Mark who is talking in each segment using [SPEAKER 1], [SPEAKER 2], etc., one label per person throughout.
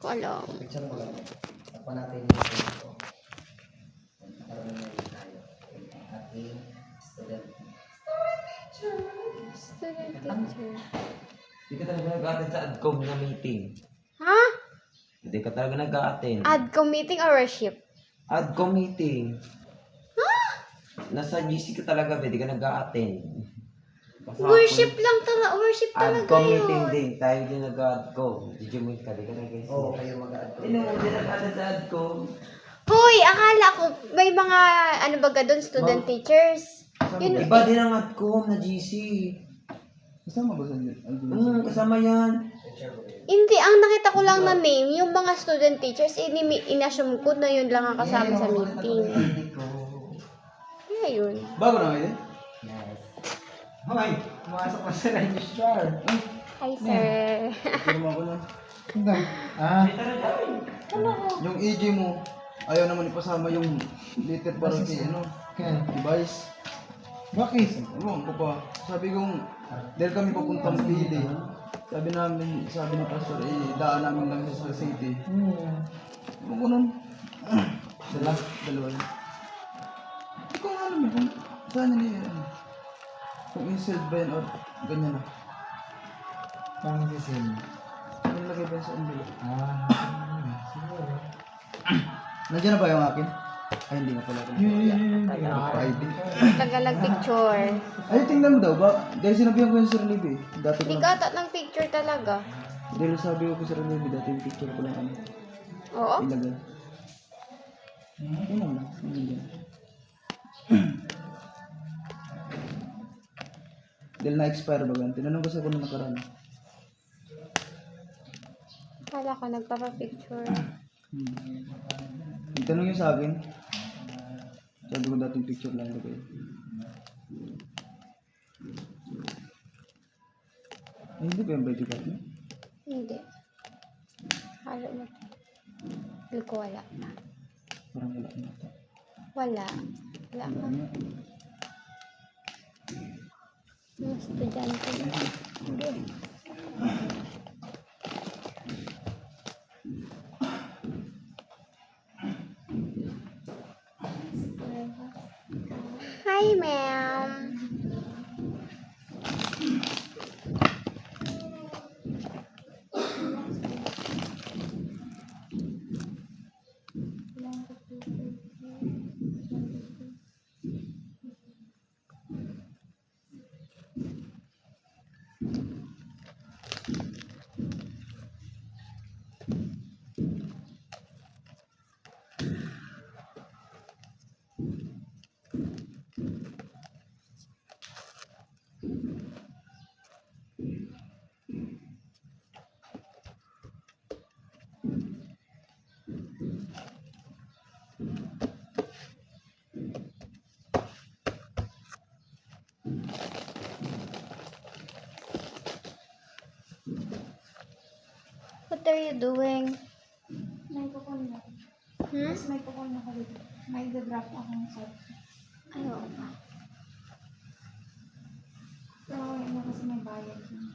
[SPEAKER 1] ko alam.
[SPEAKER 2] Picture mo lang. Tapan natin yung ito. Karoon na rin tayo. Ating student.
[SPEAKER 1] Student teacher.
[SPEAKER 3] Hindi ka talaga nag-attend sa ADCOM na meeting.
[SPEAKER 1] Ha?
[SPEAKER 3] Hindi ka talaga nag-attend.
[SPEAKER 1] Adcom meeting or worship?
[SPEAKER 3] ADCOM meeting. Nasa GC ka talaga, hindi ka nag-attend.
[SPEAKER 1] Worship lang talaga. Worship talaga
[SPEAKER 3] ADCOM meeting
[SPEAKER 1] yun.
[SPEAKER 3] din. Tayo din nag-ADCOM. Jujumit ka, di ka nag-attend.
[SPEAKER 2] Oo, kayo mag-add.
[SPEAKER 3] Hindi nag-attend sa ADCOM.
[SPEAKER 1] Hoy, akala ko may mga ano ba doon student teachers. Yun,
[SPEAKER 3] Iba din ang ADCOM na GC.
[SPEAKER 4] Kasama ba sa
[SPEAKER 3] Kasama yan.
[SPEAKER 2] Picture mo rin.
[SPEAKER 1] hindi, ang nakita ko lang na name, yung mga student teachers, inassume ko na yun lang ang kasama sa meeting. Kaya yun.
[SPEAKER 4] Bago na ngayon?
[SPEAKER 2] Yes. Hoy, pumasok na sa register.
[SPEAKER 1] Hi, sir.
[SPEAKER 4] Pero mo ako na. Yung EJ mo, ayaw naman ipasama yung letter para kay ano, device. Bakit? Ewan ko pa. Sabi kong, dahil kami papuntang Pili, sabi ni Pastor, daan namin lang sa city. Ewan ko nun. Dalawa yun. Hindi ko alam eh kung saan nila yan. Kung inside ba yan or ganyan na.
[SPEAKER 2] Paano sisil?
[SPEAKER 4] Nilagay ba yan sa envelope?
[SPEAKER 2] Siguro.
[SPEAKER 4] Nandiyan na ba yung akin? Ay, hindi nga pala. ID.
[SPEAKER 1] Tagalag picture.
[SPEAKER 4] Ay, tingnan mo daw ba? Dahil sinabihan ko yung Sir Libby. Dati ko
[SPEAKER 1] Hindi
[SPEAKER 4] lang.
[SPEAKER 1] ka ng picture talaga.
[SPEAKER 4] Dahil sabi ko kay Sir Libby, dati yung picture ko lang ano.
[SPEAKER 1] Oo?
[SPEAKER 4] Ilagay. Yun lang. Yun lang. Dahil na-expire ba yan? Tinanong ko sa kung nakaraan.
[SPEAKER 1] Akala ko nagpapapicture.
[SPEAKER 4] Tanong yun sa akin. Sabi ko dating picture lang lagay. Ay, hindi ba yung birthday card mo?
[SPEAKER 1] Hindi. Halo na to. Feel ko wala na.
[SPEAKER 4] Parang wala na ito.
[SPEAKER 1] Wala. Wala ka. Mga estudyante na. Hindi. Hi, ma'am. What are you doing?
[SPEAKER 5] May pukul na.
[SPEAKER 1] Hmm?
[SPEAKER 5] Tapos may pukul na ko dito. May drop akong sa...
[SPEAKER 1] Ayaw pa.
[SPEAKER 5] Pero wala na kasi may bayad yun.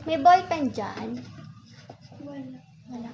[SPEAKER 1] May boyfriend dyan?
[SPEAKER 5] Wala.
[SPEAKER 1] Wala.